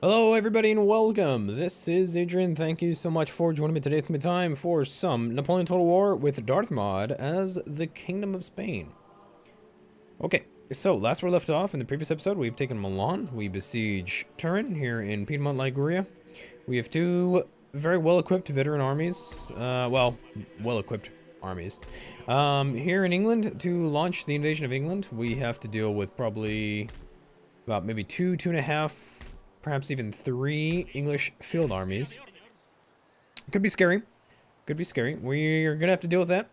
Hello everybody and welcome. This is Adrian. Thank you so much for joining me today. It's my time for some Napoleon Total War with Darthmod as the Kingdom of Spain. Okay, so last we left off in the previous episode, we've taken Milan. We besiege Turin here in Piedmont, Liguria. We have two very well-equipped veteran armies. Well-equipped armies. Here in England, to launch the invasion of England, we have to deal with probably about maybe two and a half, perhaps even 3 English field armies. Could be scary. Could be scary. We're gonna have to deal with that.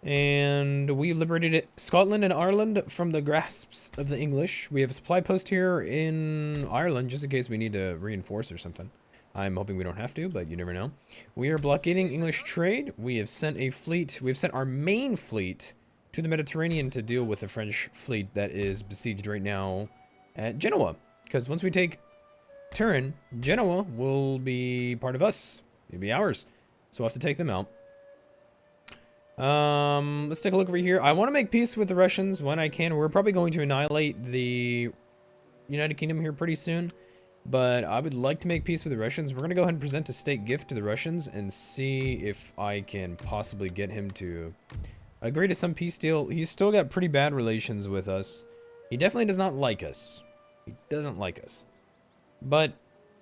And we liberated Scotland and Ireland from the grasps of the English. We have a supply post here in Ireland just in case we need to reinforce or something. I'm hoping we don't have to, but you never know. We are blockading English trade. We have sent a fleet. We've sent our main fleet to the Mediterranean to deal with the French fleet that is besieged right now at Genoa. Because once we take Turin, Genoa will be part of us. It'll be ours. So we'll have to take them out. Let's take a look over here. I want to make peace with the Russians when I can. We're probably going to annihilate the United Kingdom here pretty soon. But I would like to make peace with the Russians. We're going to go ahead and present a state gift to the Russians and see if I can possibly get him to agree to some peace deal. He's still got pretty bad relations with us. He definitely does not like us. He doesn't like us. But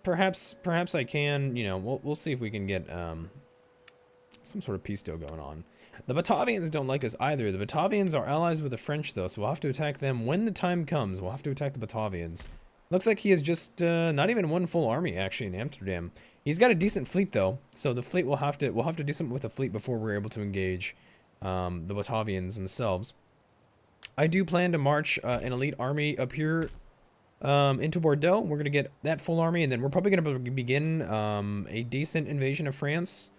perhaps I can, you know, we'll see if we can get some sort of peace deal going on. The Batavians don't like us either. The Batavians are allies with the French though, so we'll have to attack them when the time comes. We'll have to attack the Batavians. Looks like he has just not even one full army actually in Amsterdam. He's got a decent fleet though, so the fleet we'll have to do something with the fleet before we're able to engage the Batavians themselves. I do plan to march an elite army up here into Bordeaux. We're going to get that full army, and then we're probably going to begin a decent invasion of France.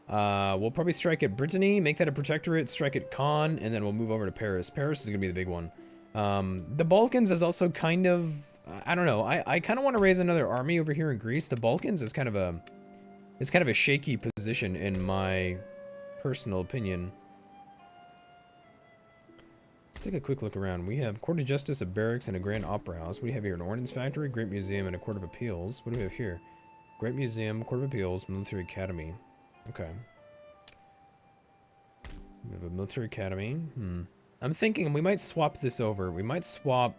We'll probably strike at Brittany, make that a protectorate, strike at Caen, and then we'll move over to Paris. Paris is going to be the big one. The Balkans is also kind of, I don't know, I kind of want to raise another army over here in Greece. The Balkans is kind of a shaky position in my personal opinion. Let's take a quick look around. We have Court of Justice, a barracks, and a grand opera house. What do we have here? An ordnance factory, great museum, and a court of appeals. What do we have here? Great museum, court of appeals, military academy. Okay. We have a military academy. I'm thinking we might swap this over. We might swap,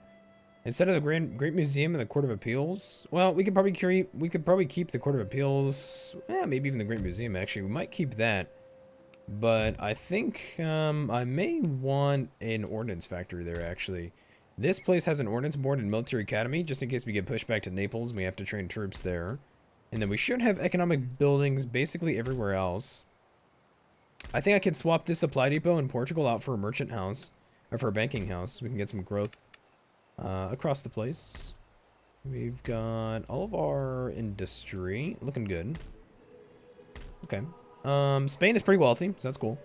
instead of the great museum and the court of appeals. Well, we could probably keep the court of appeals. Yeah, maybe even the great museum. Actually, we might keep that. But I think I may want an ordnance factory there, actually. This place has an ordnance board and military academy, just in case we get pushed back to Naples and we have to train troops there. And then we should have economic buildings basically everywhere else. I think I could swap this supply depot in Portugal out for a merchant house, or for a banking house, so we can get some growth across the place. We've got all of our industry looking good. Okay. Spain is pretty wealthy, so that's cool.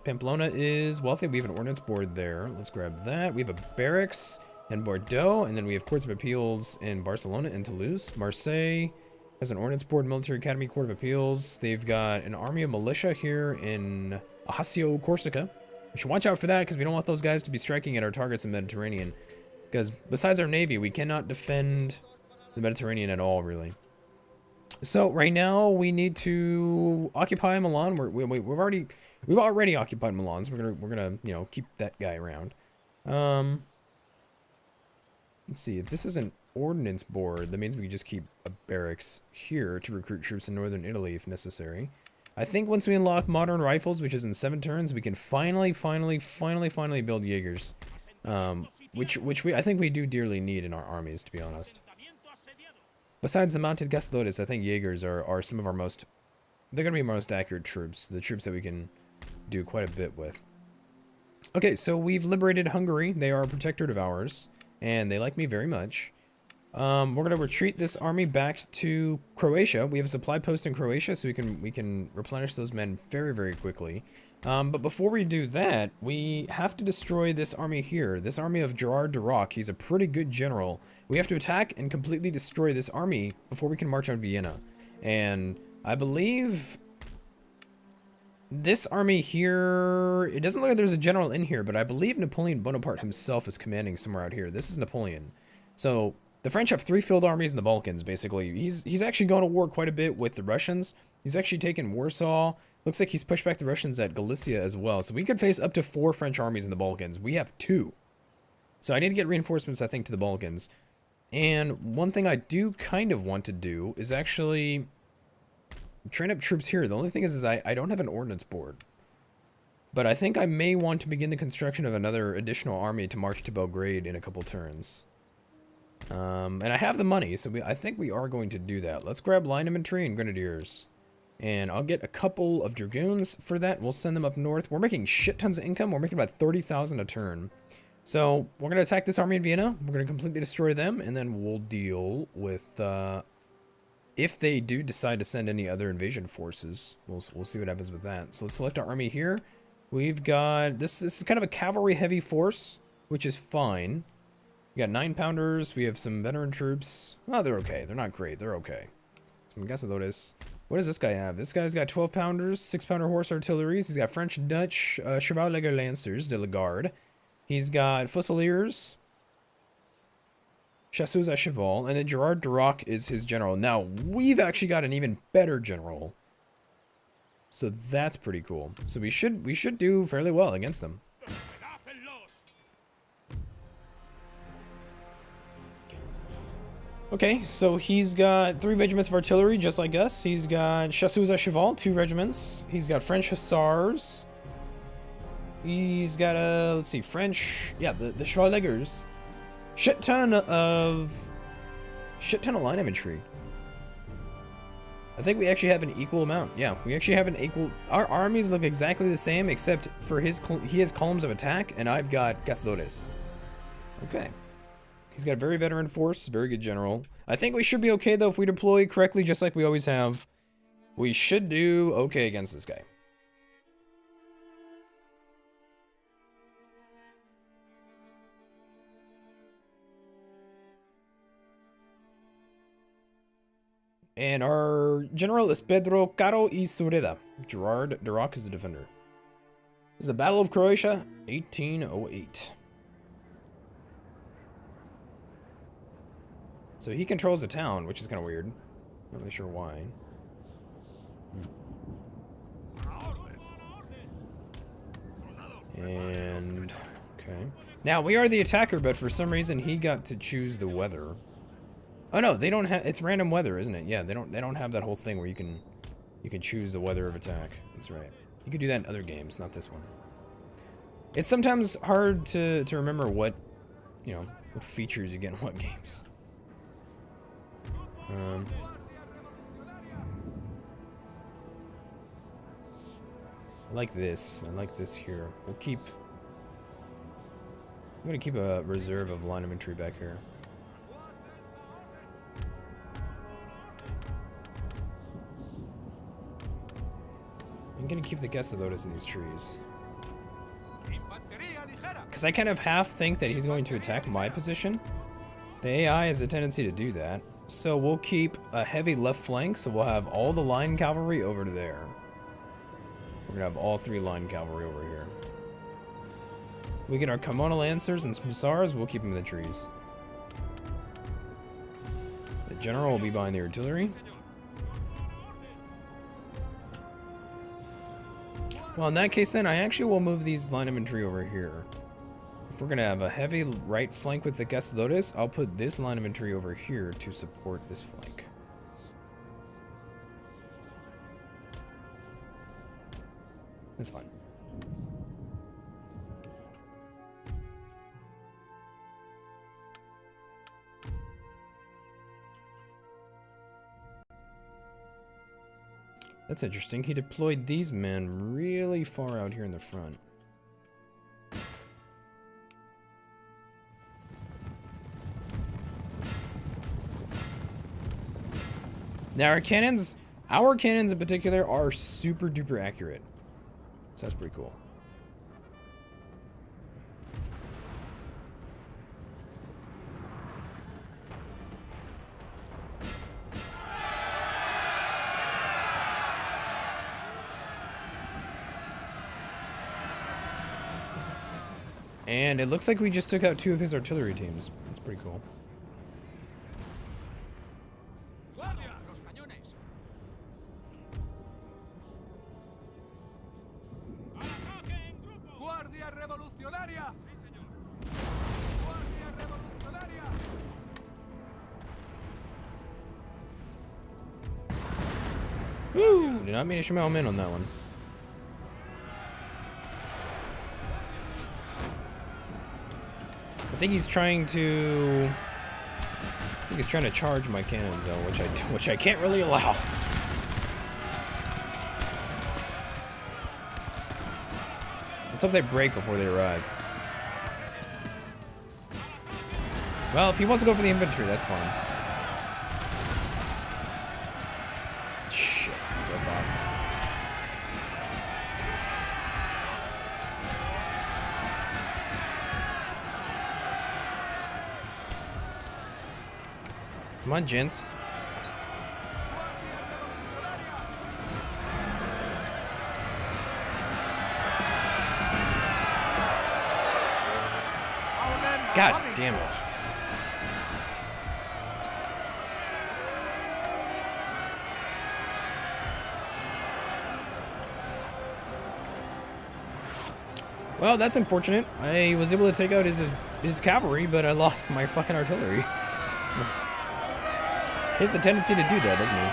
Pamplona is wealthy. We have an ordnance board there. Let's grab that. We have a barracks in Bordeaux, and then we have courts of appeals in Barcelona and Toulouse. Marseille has an ordnance board, military academy, court of appeals. They've got an army of militia here in Ajaccio, Corsica. We should watch out for that because we don't want those guys to be striking at our targets in the Mediterranean. Because besides our navy, we cannot defend the Mediterranean at all, really. So right now we need to occupy Milan. We've already occupied Milan, so we're gonna you know, keep that guy around. Let's see, if this is an ordnance board, that means we can just keep a barracks here to recruit troops in northern Italy if necessary. I think once we unlock modern rifles, which is in 7 turns, we can finally build Jaegers, which I think we do dearly need in our armies, to be honest. Besides the mounted castores, I think Jaegers are some of our most... They're going to be our most accurate troops. The troops that we can do quite a bit with. Okay, so we've liberated Hungary. They are a protectorate of ours. And they like me very much. We're going to retreat this army back to Croatia. We have a supply post in Croatia, so we can replenish those men very quickly. But before we do that, we have to destroy this army here. This army of Gerard de Rock. He's a pretty good general. We have to attack and completely destroy this army before we can march on Vienna. And I believe this army here, it doesn't look like there's a general in here, but I believe Napoleon Bonaparte himself is commanding somewhere out here. This is Napoleon. So The French have 3 field armies in the Balkans, basically. He's actually gone to war quite a bit with the Russians. He's actually taken Warsaw. Looks like he's pushed back the Russians at Galicia as well. So we could face up to 4 French armies in the Balkans. We have 2. So I need to get reinforcements, I think, to the Balkans. And one thing I do kind of want to do is actually train up troops here. The only thing is I don't have an ordnance board. But I think I may want to begin the construction of another additional army to march to Belgrade in a couple turns. And I have the money, so I think we are going to do that. Let's grab line infantry and grenadiers. And I'll get a couple of dragoons for that. We'll send them up north. We're making shit tons of income. We're making about 30,000 a turn. So we're going to attack this army in Vienna. We're going to completely destroy them. And then we'll deal with, if they do decide to send any other invasion forces. We'll see what happens with that. So let's select our army here. We've got, this is kind of a cavalry heavy force, which is fine. We got 9-pounders. We have some veteran troops. Oh, they're okay. They're not great. They're okay. Some Gasodotes. What does this guy have? This guy's got 12-pounders, 6-pounder horse artilleries. He's got French, Dutch, Chevalier Lancers de la Garde. He's got Fusiliers, Chasseurs à Cheval, and then Gerard Duroc is his general. Now, we've actually got an even better general. So that's pretty cool. So we should do fairly well against them. Okay, so he's got 3 regiments of artillery, just like us. He's got Chasseurs à Cheval, 2 regiments. He's got French Hussars. He's got, let's see, French, yeah, the Chevaliers. Shit ton of line infantry. I think we actually have an equal amount. Yeah, we actually have an equal, our armies look exactly the same, except for he has columns of attack, and I've got Cazadores. Okay. He's got a very veteran force, very good general. I think we should be okay, though, if we deploy correctly, just like we always have. We should do okay against this guy. And our general is Pedro Caro y Sureda. Gerard Duroc is the defender. This is the Battle of Croatia, 1808. So he controls the town, which is kind of weird. Not really sure why. And okay. Now we are the attacker, but for some reason he got to choose the weather. Oh no, they don't have. It's random weather, isn't it? Yeah, they don't have that whole thing where you can choose the weather of attack. That's right. You could do that in other games, not this one. It's sometimes hard to remember what, what features you get in what games. I like this. I like this here. I'm gonna keep a reserve of line infantry back here. I'm gonna keep the Gasodotes in these trees. Because I kind of half think that he's going to attack my position. The AI has a tendency to do that. So we'll keep a heavy left flank, so we'll have all the line cavalry over to there. We're gonna have all 3 line cavalry over here. We get our Carmona Lancers and Hussars, we'll keep them in the trees. The general will be behind the artillery. Well, in that case then, I actually will move these line infantry over here. If we're going to have a heavy right flank with the Gasodotes, I'll put this line of infantry over here to support this flank. That's fine. That's interesting. He deployed these men really far out here in the front. Now our cannons in particular are super duper accurate. So that's pretty cool. And it looks like we just took out 2 of his artillery teams. That's pretty cool. I did not mean to show my own man on that one. I think he's trying to charge my cannons though, which I can't really allow. Let's hope they break before they arrive. Well, if he wants to go for the infantry, that's fine. Shit, that's what I thought. Come on, gents. God damn it. Well, that's unfortunate. I was able to take out his cavalry, but I lost my fucking artillery. He has a tendency to do that, doesn't he?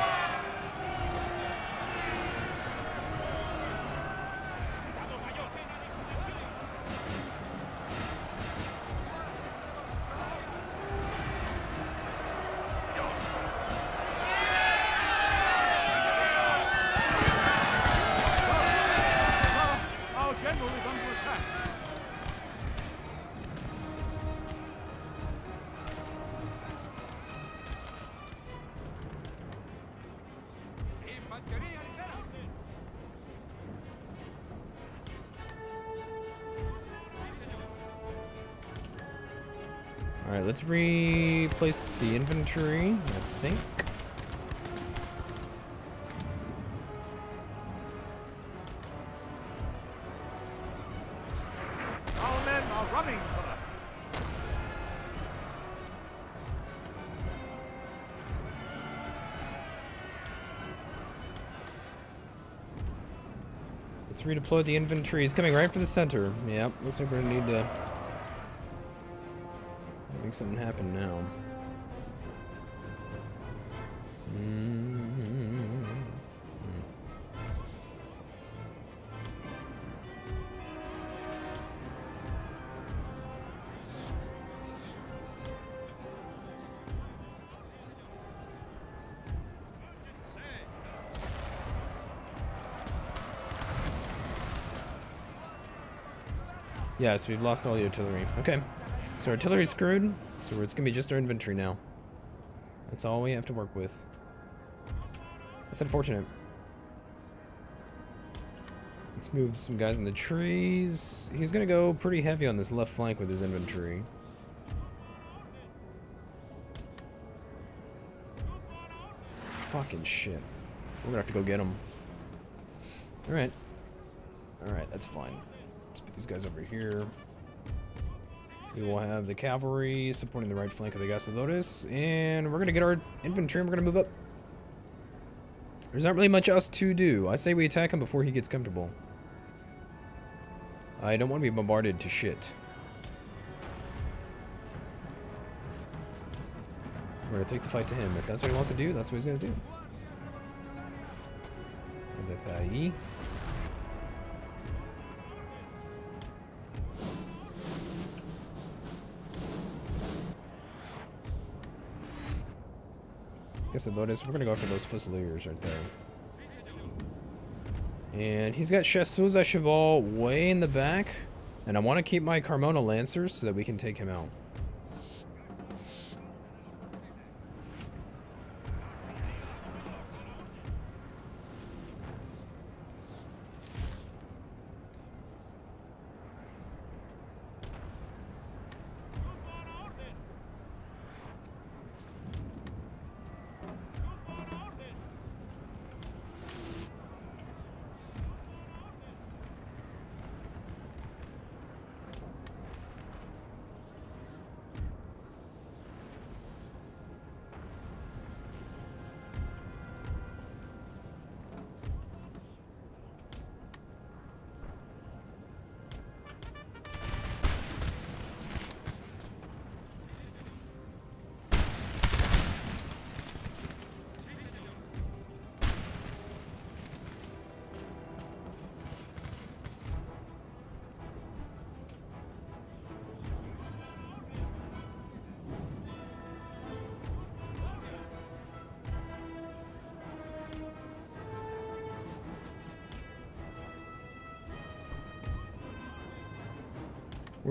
Alright, let's replace the infantry, I think. Our men are running for them. Let's redeploy the infantry. He's coming right for the center. Yep, looks like we're gonna need to make something happen now. Yes, we've lost all the artillery. Okay. So artillery's screwed, so it's gonna be just our infantry now. That's all we have to work with. That's unfortunate. Let's move some guys in the trees. He's gonna go pretty heavy on this left flank with his infantry. Fucking shit. We're gonna have to go get him. Alright. Alright, that's fine. Let's put these guys over here. We will have the cavalry supporting the right flank of the Gastodotes, and we're going to get our infantry and we're going to move up. There's not really much else to do. I say we attack him before he gets comfortable. I don't want to be bombarded to shit. We're going to take the fight to him. If that's what he wants to do, that's what he's going to do. Gastodotes, we're gonna go for those Fusiliers right there. And he's got Chasseuse Cheval way in the back. And I want to keep my Carmona Lancers so that we can take him out.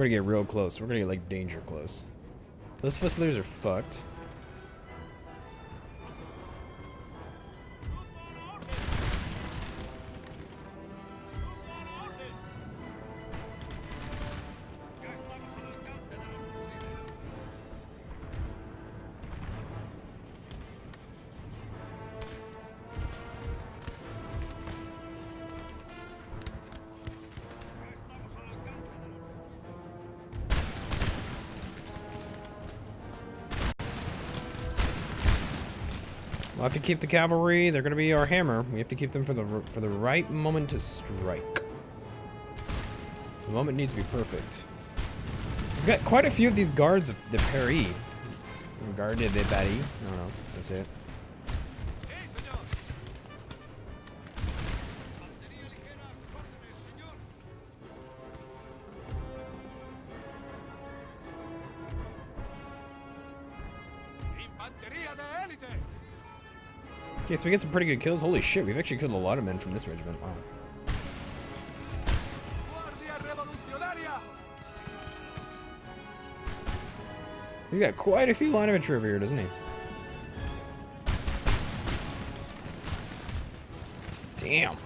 We're gonna get real close. We're gonna get like danger close. Those Fusiliers are fucked. We'll have to keep the cavalry. They're going to be our hammer. We have to keep them for the right moment to strike. The moment needs to be perfect. He's got quite a few of these guards of the Paris. Garde de Paris. I don't know. That's it. Okay, so we get some pretty good kills. Holy shit, we've actually killed a lot of men from this regiment. Wow. He's got quite a few line of infantry over here, doesn't he? Damn.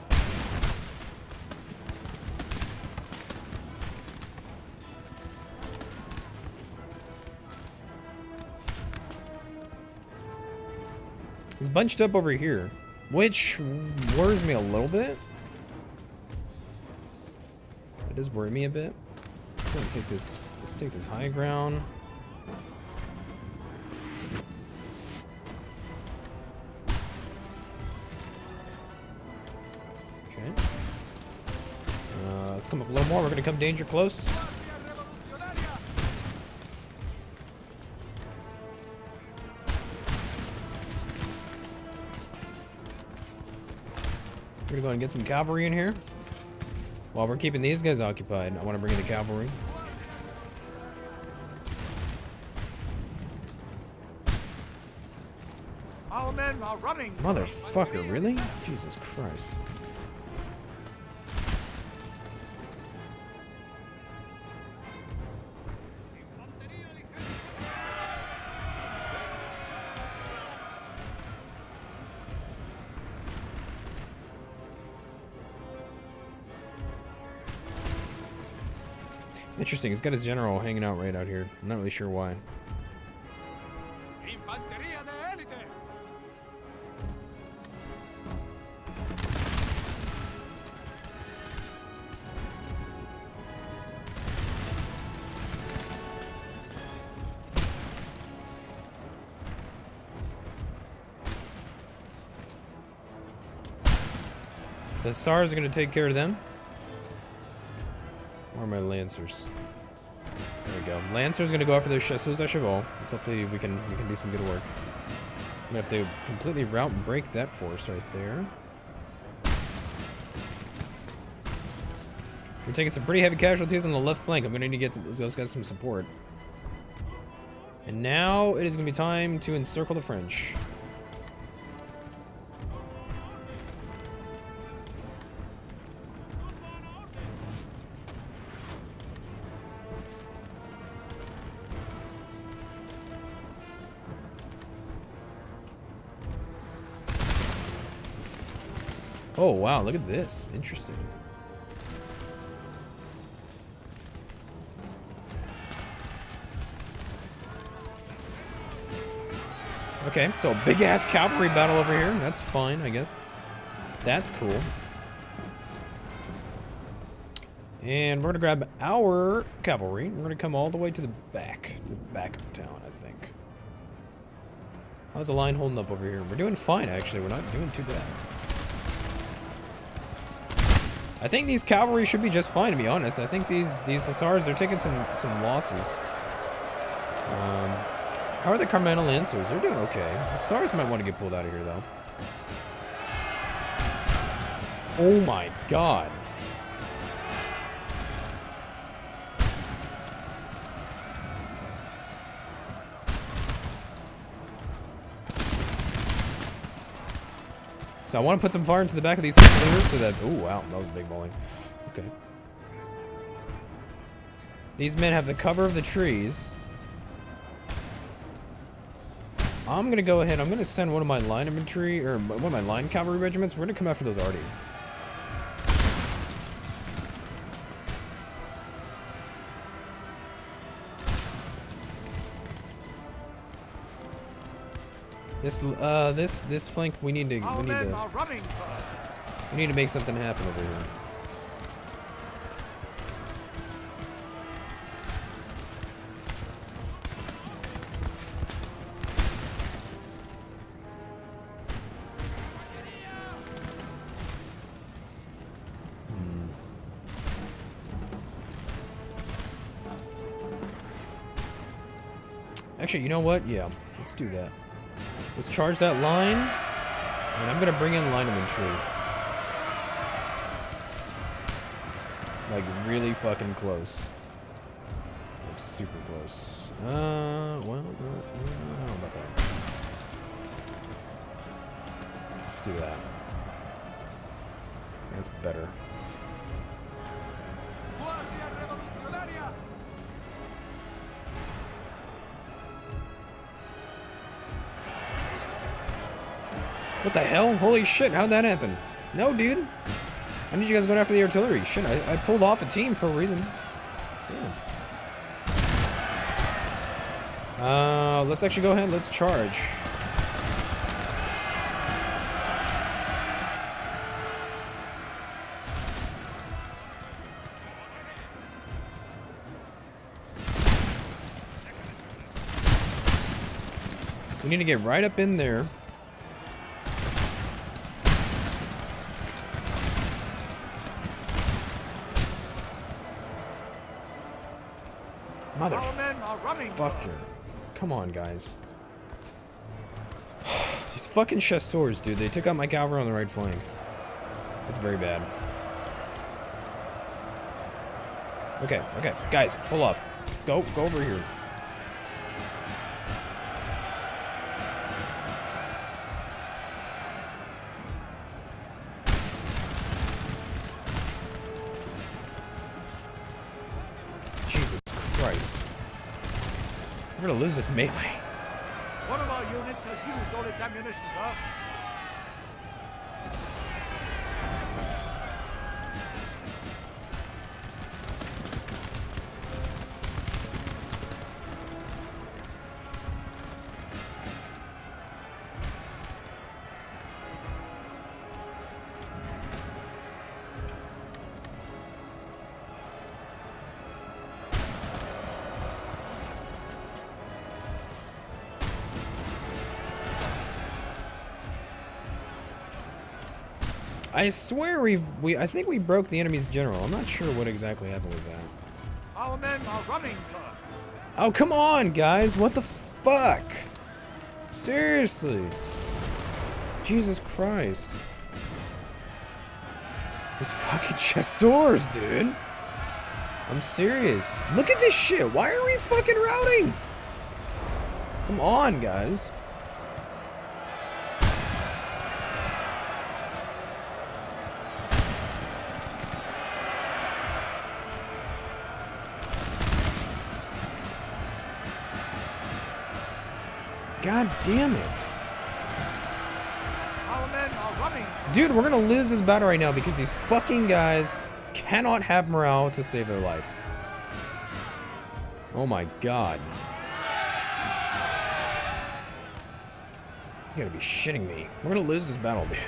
He's bunched up over here, which worries me a little bit. It does worry me a bit. Let's go and take this. Let's take this high ground. Okay. Let's come up a little more. We're gonna come danger close. We're gonna go and get some cavalry in here. While we're keeping these guys occupied, I want to bring in the cavalry. Our men are running. Motherfucker, really? Jesus Christ. Interesting, he's got his general hanging out right out here. I'm not really sure why. The Hussars are going to take care of them. Where are my Lancers? There we go. Lancers going to go after those Chasseurs à Cheval. Let's hope we can do some good work. I'm going to have to completely rout and break that force right there. We're taking some pretty heavy casualties on the left flank. I'm going to need to get those guys some support. And now it is going to be time to encircle the French. Oh, wow, look at this. Interesting. Okay, so a big-ass cavalry battle over here. That's fine, I guess. That's cool. And we're going to grab our cavalry. We're going to come all the way to the back of town, I think. How's the line holding up over here? We're doing fine, actually. We're not doing too bad. I think these cavalry should be just fine, to be honest. I think these Hussars, they're taking some losses. How are the Carmena Lancers? They're doing okay. Hussars might want to get pulled out of here, though. Oh my god. So I want to put some fire into the back of these Fusiliers so that... Oh, wow. That was big bowling. Okay. These men have the cover of the trees. I'm gonna go ahead. I'm gonna send one of my line infantry, or one of my line cavalry regiments. We're gonna come after those arty. This flank we need to make something happen over here. Actually, you know what? Yeah, let's do that. Let's charge that line, and I'm gonna bring in line infantry. Like, really fucking close. Like, super close. Well, I don't know about that. Let's do that. That's better. What the hell? Holy shit, how'd that happen? No, dude. I need you guys going after the artillery. Shit, I pulled off a team for a reason. Damn. Let's actually go ahead and let's charge. We need to get right up in there. Motherfucker. Come on, guys. These fucking chasseurs, dude. They took out my cavalry on the right flank. That's very bad. Okay, okay. Guys, pull off. Go over here. Jesus Christ. We're gonna lose this melee. One of our units has used all its ammunition, sir. I swear I think we broke the enemy's general. I'm not sure what exactly happened with that. Our men are running, sir. Oh, come on, guys. What the fuck? Seriously. Jesus Christ. These fucking chasseurs, dude. I'm serious. Look at this shit. Why are we fucking routing? Come on, guys. God damn it. Our men are running. Dude, we're gonna lose this battle right now because these fucking guys cannot have morale to save their life. Oh my god. You gotta be shitting me. We're gonna lose this battle, dude.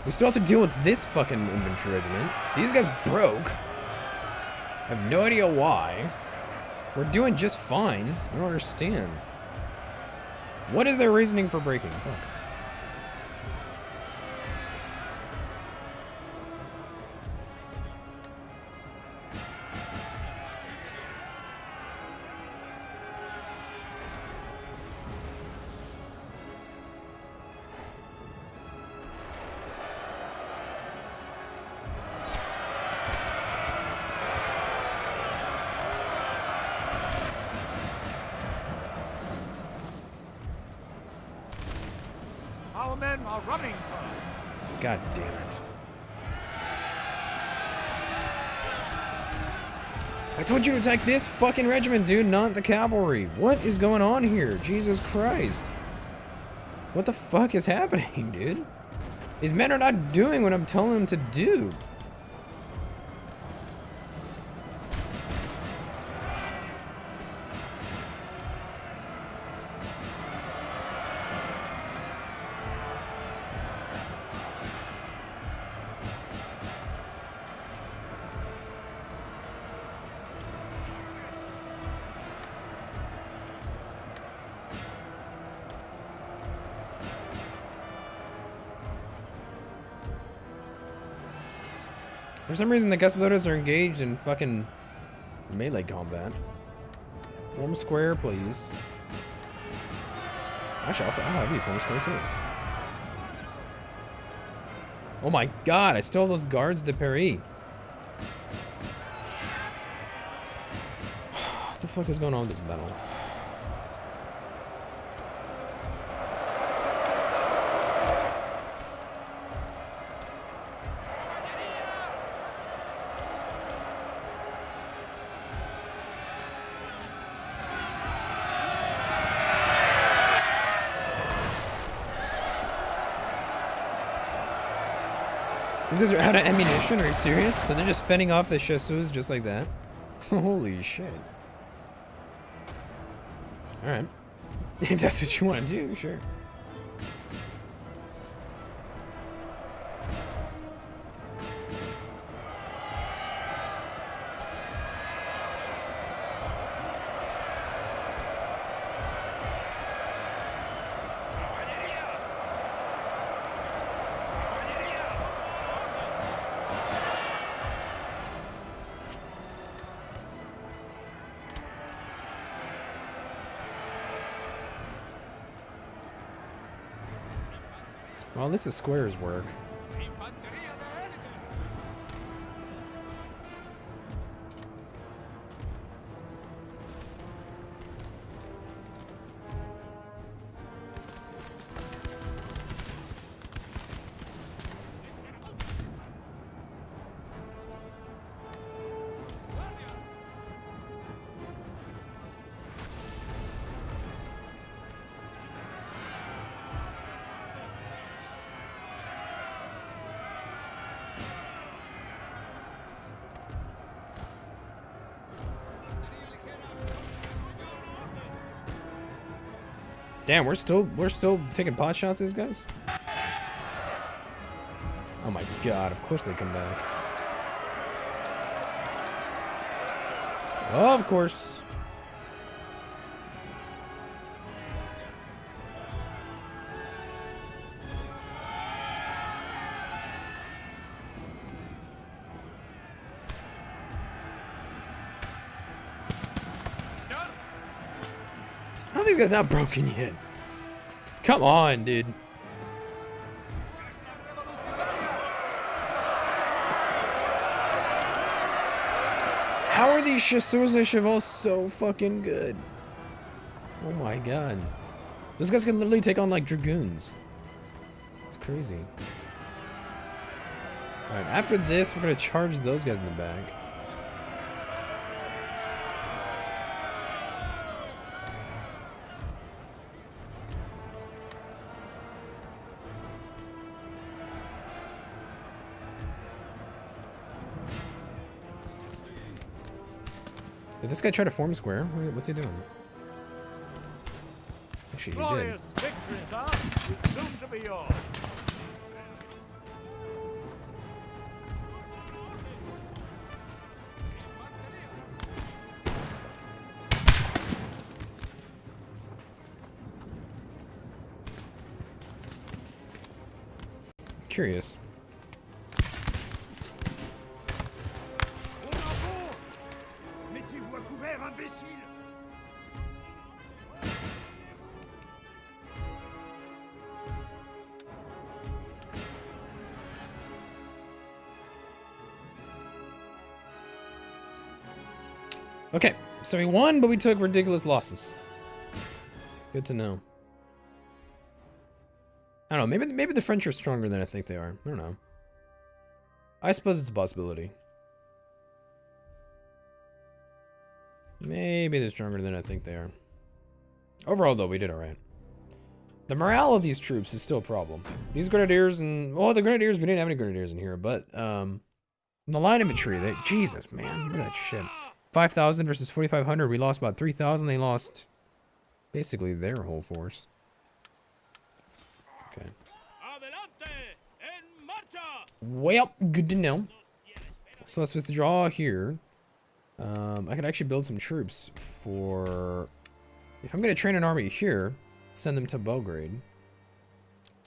We still have to deal with this fucking infantry regiment. These guys broke. I have no idea why. We're doing just fine. I don't understand. What is their reasoning for breaking? Fuck. Our men are running, sir. God damn it. I told you to attack this fucking regiment, dude, not the cavalry. What is going on here? Jesus Christ. What the fuck is happening, dude? These men are not doing what I'm telling them to do. For some reason, the Caçadores are engaged in fucking melee combat. Form a square, please. Actually, I'll have you form a square, too. Oh my god, I still have those guards de Paris. What the fuck is going on with this battle? These guys are out of ammunition? Are you serious? So they're just fending off the chasseurs just like that? Holy shit. Alright. If that's what you want to do, sure. Well, at least the squares work. Damn, we're still taking pot shots at these guys? Oh my god, of course they come back. Oh, of course. How are these guys not broken yet? Come on, dude. How are these chasseurs de cheval so fucking good? Oh my god. Those guys can literally take on like dragoons. It's crazy. Alright, after this, we're gonna charge those guys in the back. Did this guy try to form a square? What's he doing? Actually, he did. Glorious victories, huh? It's soon to be yours. Curious. Okay, so we won, but we took ridiculous losses. Good to know. I don't know, maybe the French are stronger than I think they are. I don't know. I suppose it's a possibility. Maybe they're stronger than I think they are. Overall, though, we did alright. The morale of these troops is still a problem. These grenadiers and... Well, the grenadiers, we didn't have any grenadiers in here, but, the line infantry, they... Jesus, man, look at that shit. 5,000 versus 4,500. We lost about 3,000. They lost basically their whole force. Okay. Well, good to know. So let's withdraw here. I could actually build some troops for... If I'm going to train an army here, send them to Belgrade.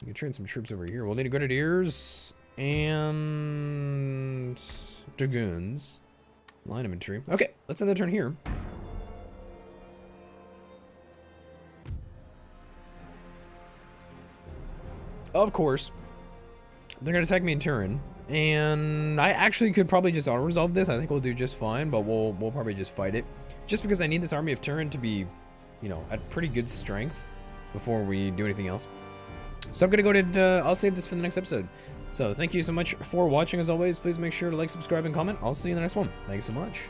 We can train some troops over here. We'll need grenadiers and dragoons. Line infantry. Okay, let's end the turn here. Of course, they're going to attack me in Turin. And I actually could probably just auto-resolve this. I think we'll do just fine, but we'll probably just fight it. Just because I need this army of Turin to be, you know, at pretty good strength before we do anything else. So I'm going to go to, I'll save this for the next episode. So thank you so much for watching as always. Please make sure to like, subscribe, and comment. I'll see you in the next one. Thank you so much.